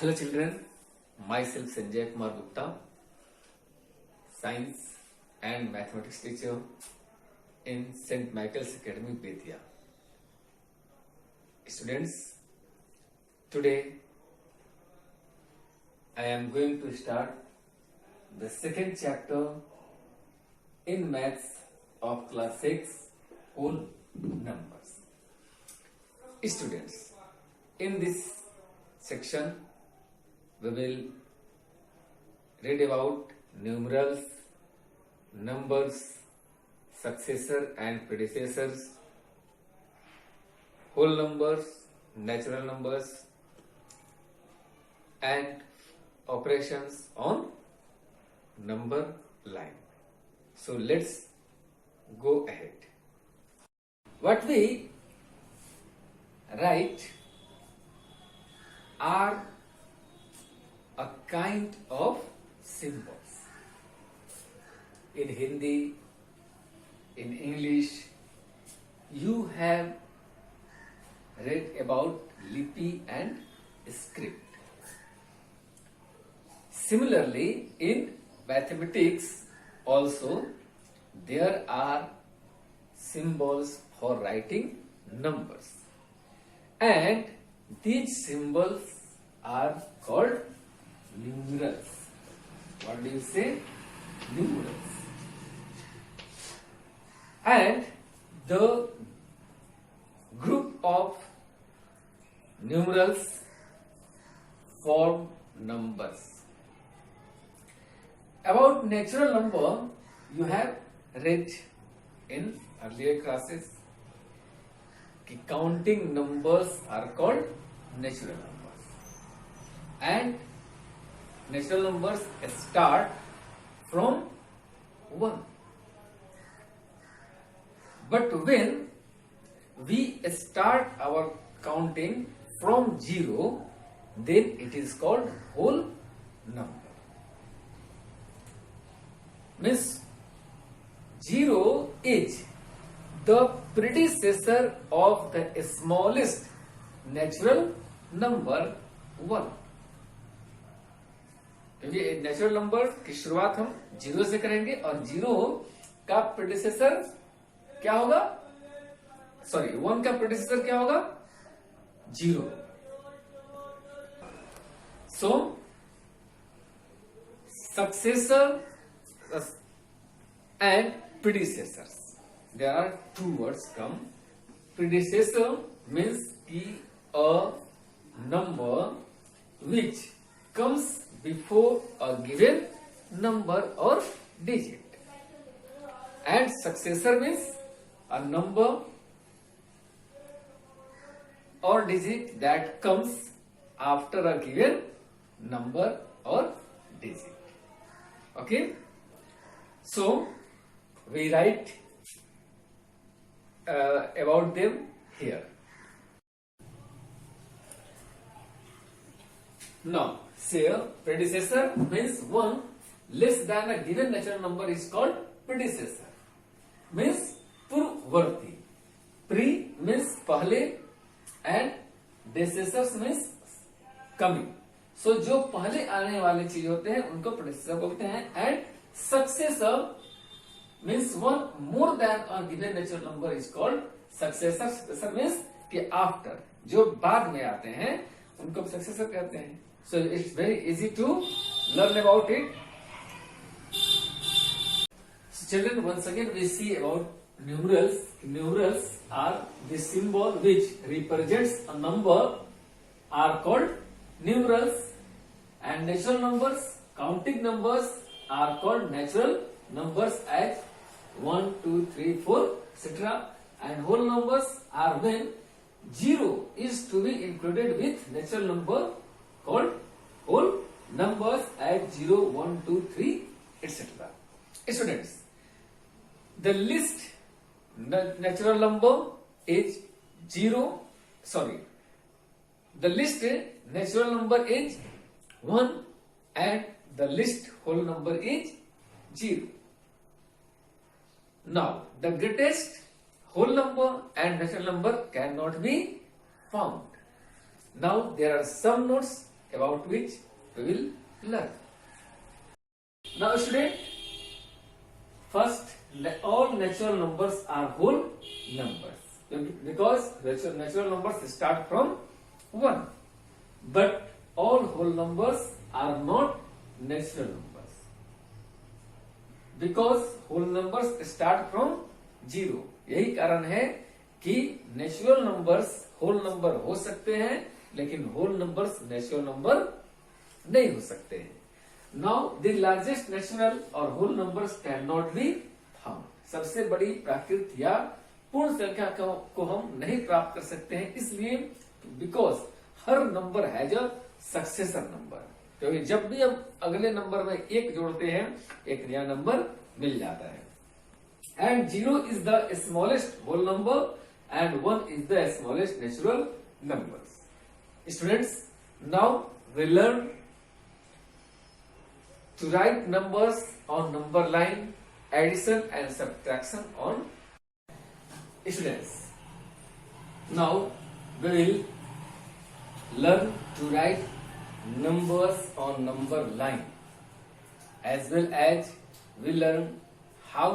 Hello children, myself Sanjay Kumar Gupta, Science and Mathematics teacher in St. Michael's Academy, Bethiya. Students, today I am going to start the second chapter in Maths of class 6, whole numbers. Students, in this section we will read about numerals, numbers, successor and predecessors, whole numbers, natural numbers, and operations on number line. So let's go ahead. What we write are a kind of symbols. In Hindi, in English, you have read about lipi and script. Similarly, in mathematics also there are symbols for writing numbers, and these symbols are called numerals. What do you say? Numerals. And the group of numerals form numbers. About natural number, you have read in earlier classes that counting numbers are called natural numbers, and natural numbers start from 1. But when we start our counting from 0, then it is called whole number. Means 0 is the predecessor of the smallest natural number 1. क्योंकि natural number की शुरुआत हम 0 से करेंगे और 0 का predecessor क्या होगा? 1 का प्रेडिसेसर क्या होगा? 0. So successor and predecessors, there are two words come. Predecessor means a number which comes before a given number or digit, and successor means a number or digit that comes after a given number or digit. Okay, so we write about them here. Now, say predecessor means one less than a given natural number is called predecessor. Means पूर्ववर्ती. Pre means पहले and decessors means coming. So जो पहले आने वाले चीज होते हैं उनको predecessor बोलते हैं, and successor means one more than a given natural number is called successor. Successor means कि after जो बाद में आते हैं उनको successor कहते हैं. So it's very easy to learn about it. So children, once again we see about numerals. Numerals are the symbol which represents a number are called numerals, and natural numbers, counting numbers are called natural numbers as 1, 2, 3, 4, etc. And whole numbers are when 0 is to be included with natural number called whole numbers at 0, 1, 2, 3, etc. Students, the least natural number is 0. The least natural number is 1, and the least whole number is 0. Now, the greatest whole number and natural number cannot be found. Now there are some notes about which we will learn. Now student, first all natural numbers are whole numbers because natural numbers start from 1, but all whole numbers are not natural numbers because whole numbers start from 0. यही कारण है कि natural numbers whole number हो सकते हैं लेकिन whole numbers natural number नहीं हो सकते हैं. Now the largest natural or whole numbers can not be found. सबसे बड़ी प्राकृत या पूर्ण संख्या को हम नहीं प्राप्त कर सकते हैं, इसलिए because her number has a successor number. क्योंकि जब भी हम अगले नंबर में 1 जोड़ते हैं एक नया नंबर मिल जाता है. And 0 is the smallest whole number and 1 is the smallest natural numbers. Students, now we learn to write numbers on number line, addition and subtraction on. Students, now we will learn to write numbers on number line, as well as we learn how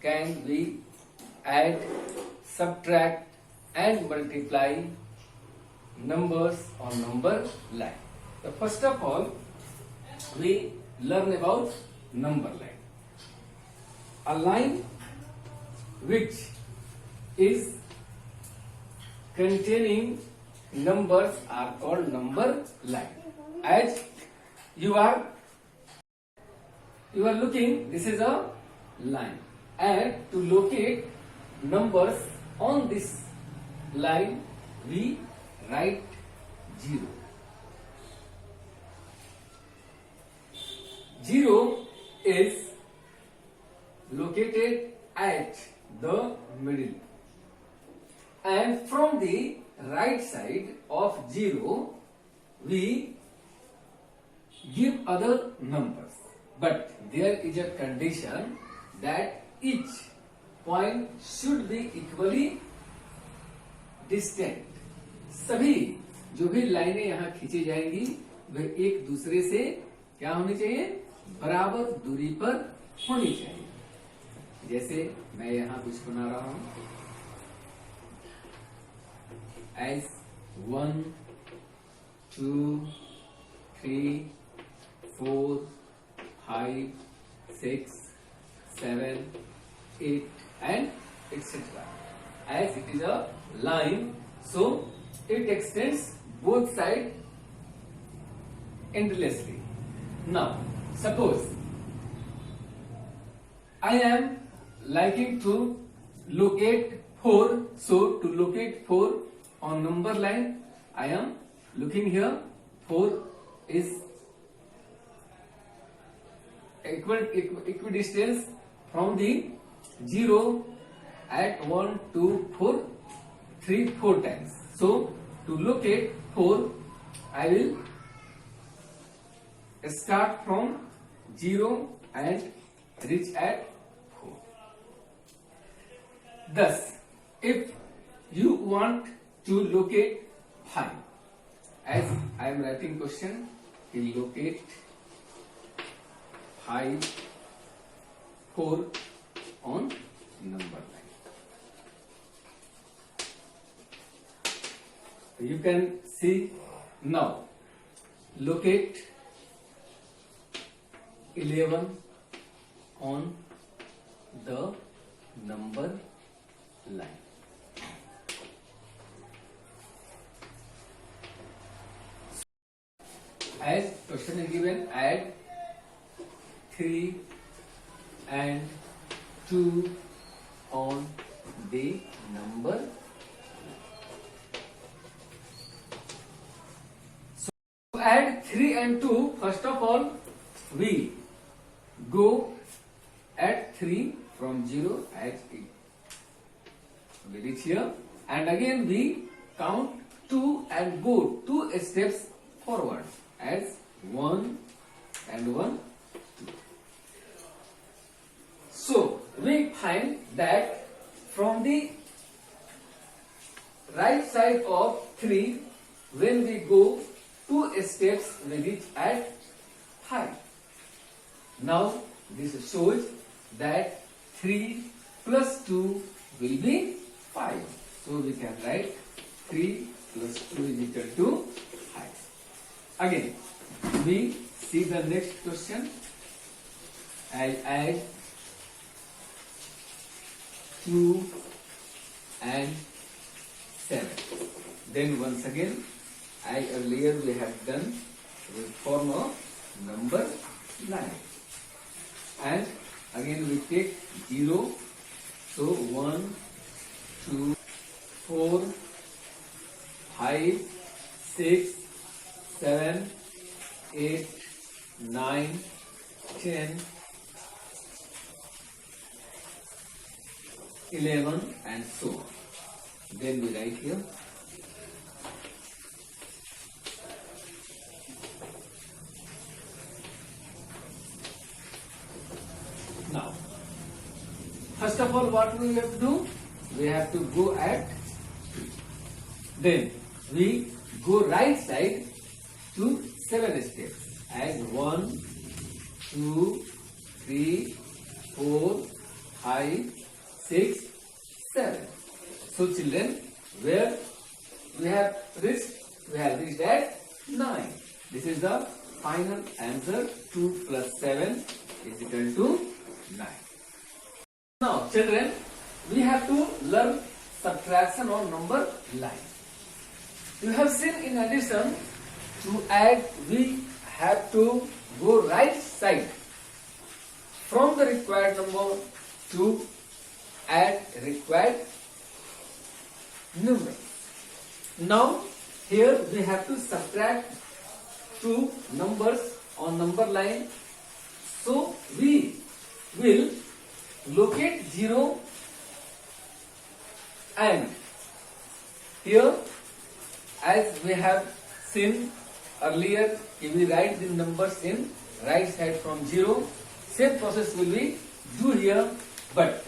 can we add, subtract and multiply numbers on number line. So first of all, we learn about number line. A line which is containing numbers are called number line. As you are looking, this is a line, and to locate numbers on this line we write 0. 0 is located at the middle, and from the right side of 0 we give other numbers, but there is a condition that each point should be equally distant. सभी जो भी लाइनें यहाँ खींची जाएंगी वे एक दूसरे से क्या होनी चाहिए, बराबर दूरी पर होनी चाहिए. जैसे मैं यहाँ कुछ बना रहा हूं, as 1 2 3 4 5 6 7 8 and etc. As it is a line, so it extends both sides endlessly. Now suppose I am liking to locate 4, so to locate 4 on number line I am looking here. 4 is equidistance from the 0 at 1 2 4 3 4 times. So to locate 4 I will start from 0 and reach at 4. Thus if you want to locate 5, as I am writing question, you locate 5 4 on number line. You can see now locate 11 on the number line. As question is given, add 3 and 2 on the number. So to add 3 and 2, first of all we go at 3 from 0 as it. We reach here and again we count 2 and go 2 steps forward as 1 and 1 2. So we find that from the right side of 3 when we go 2 steps we reach at 5. Now this shows that 3 plus 2 will be 5. So we can write 3 plus 2 is equal to 5. Again, we see the next question. I'll add 2 and 7. Then once again, earlier we have done with form of number line. And again we take 0. So 1, 2, 4, 5, 6, 7, 8, 9, 10, 11 and so on. Then we write here now. First of all, what we have to do? We have to go at 2. Then we go right side to 7 steps as 1, 2, 3, 4, 5, 6, 7. So children, where we have reached? We have reached at 9. This is the final answer. 2 plus 7 is equal to 9. Now children, we have to learn subtraction on number line. You have seen in addition to add, we have to go right side from the required number to add required number. Now here we have to subtract 2 numbers on number line. So we will locate 0 and here, as we have seen earlier, if we write the numbers in right side from 0, same process will be do here. But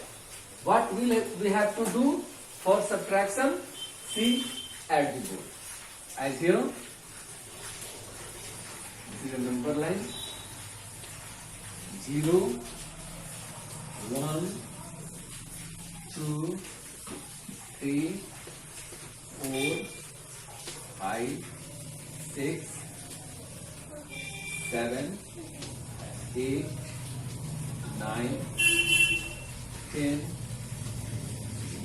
what will we have to do for subtraction? See at the board. As here, this is a number line. 0, 1, 2, 3, 4, 5, 6, 7, 8, 9, 10,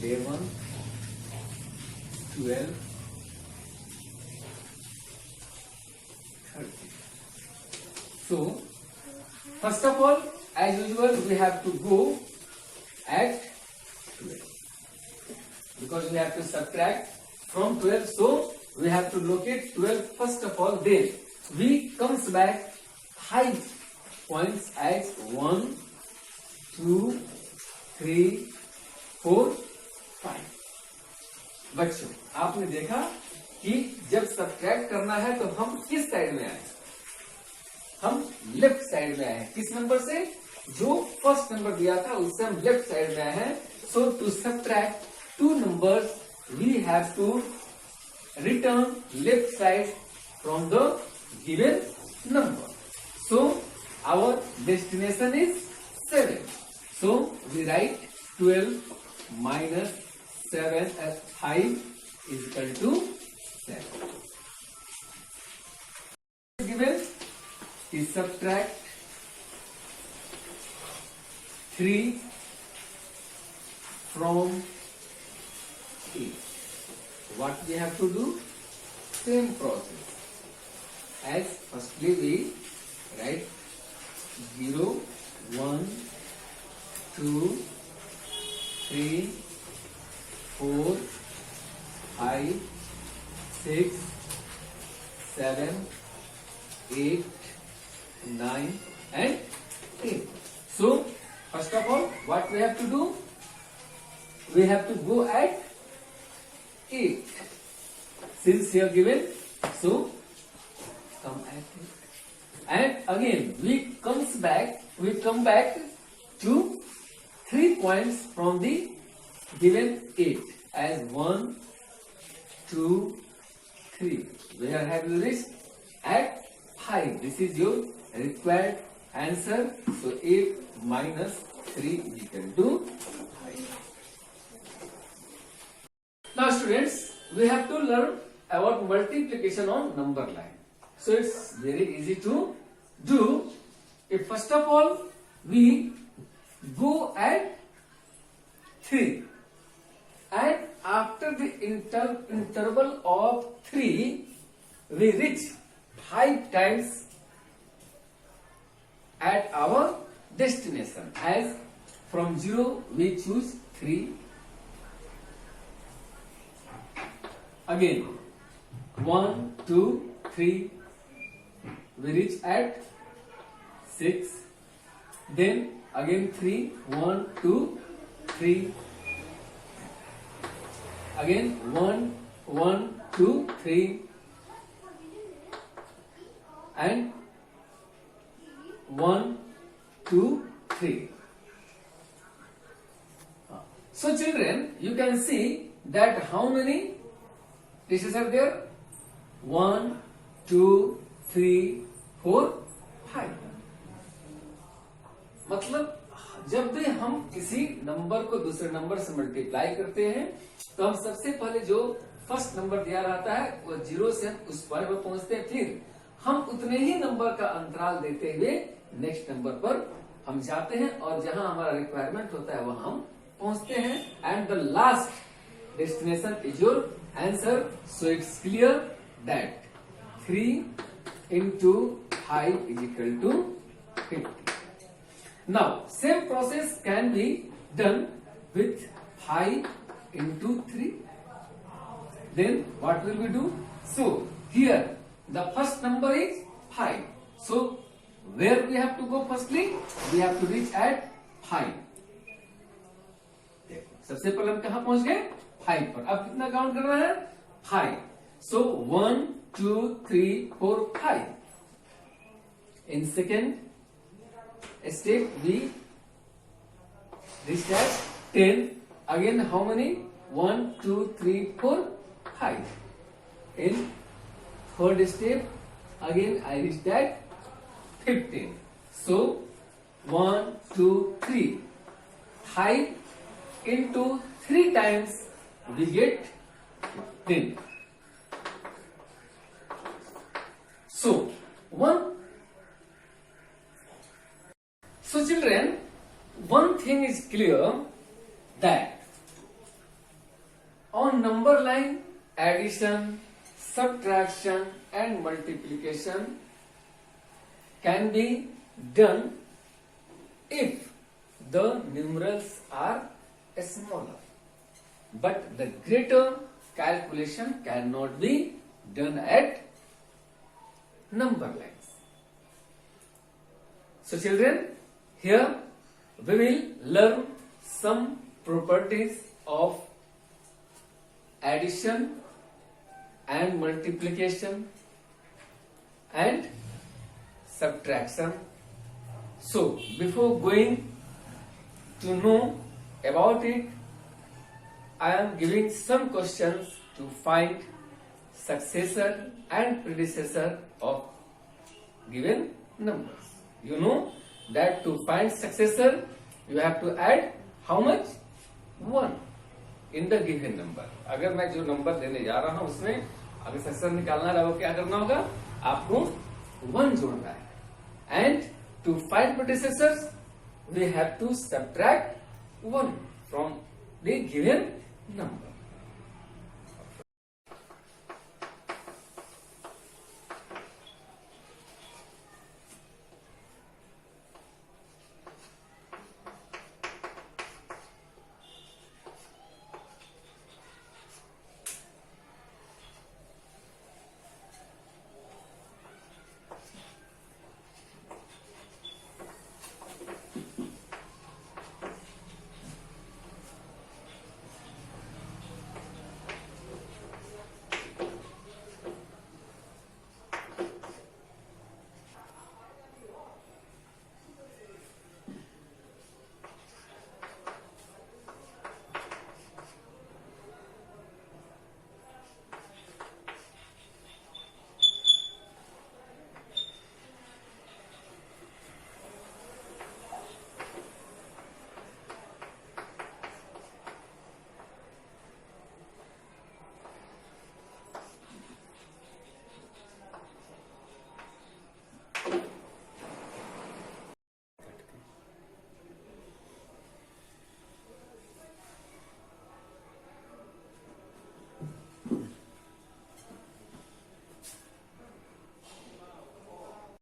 11, 12, 13. So, first of all, as usual, we have to go at 12 because we have to subtract from 12. So, we have to locate 12 first of all. Then we comes back 5 points as 1, 2, 3, 4, 5. बच्चों, आपने देखा कि जब subtract करना है तो हम किस साइड में आए? हम लेफ्ट साइड में आए हैं. किस नंबर से? जो फर्स्ट नंबर दिया था उससे हम लेफ्ट साइड में आए हैं. सो to subtract 2 numbers we have to return left side from the given number. So our destination is 7. So we write 12 minus 7 as 5 is equal to 7. Given is subtract 3 from 8. What we have to do? Same process. As firstly we write 0, 1, 2, 3, 4, 5, 6, 7, 8, 9 and 10. So first of all, what we have to do? We have to go at 8. Since here given, so come at 8. And again we come back to 3 points from the given 8 as 1, 2, 3. Where have you reached? at 5. This is your required answer. So 8 minus 3 is equal to 5. Now students, we have to learn about multiplication on number line. So it's very easy to do. If first of all we go at 3 and after the interval of 3 we reach 5 times at our destination. As from 0 we choose 3, again 1, 2, 3 we reach at 6, then again 3, 1, 2, 3, again 1, 1, 2, 3, and 1, 2, 3. So children, you can see that how many pieces are there? 1, 2, 3, 4, 5. मतलब जब भी हम किसी number को दूसरे number से multiply करते हैं तो हम सबसे पहले जो फर्स्ट नंबर दिया रहता है वो 0 से हम उस पॉइंट पर पहुंचते हैं, फिर हम उतने ही नंबर का अंतराल देते हुए नेक्स्ट नंबर पर हम जाते हैं और जहां हमारा रिक्वायरमेंट होता है वहां हम पहुंचते हैं. And the last destination is your answer. So it's clear that 3 into 5 is equal to 50. Now same process can be done with 5 into 3. Then what will we do? So here the first number is 5. So where we have to go firstly? We have to reach at 5. सबसे पहले हम कहां पहुंच गए? 5 पर. अब कितना count करना है? 5. So 1, 2, 3, 4, 5. In second step we reach at 10. Again how many? 1, 2, 3, 4, 5. In third step again I reached at 15. So 1, 2, 3. 5 into 3 times we get 10. So children, one thing is clear that on number line addition, subtraction and multiplication can be done if the numerals are smaller, but the greater calculation cannot be done at number lines. So children, here we will learn some properties of addition and multiplication and subtraction. So before going to know about it, I am giving some questions to find successor and predecessor of given numbers. You know that to find successor you have to add how much? 1 in the given number. अगर मैं जो number देने जा रहा हूं उसमें अगर successor निकालना रहा हो क्या करना होगा? आपको 1 जोड़ना है. And to find predecessors we have to subtract 1 from the given number.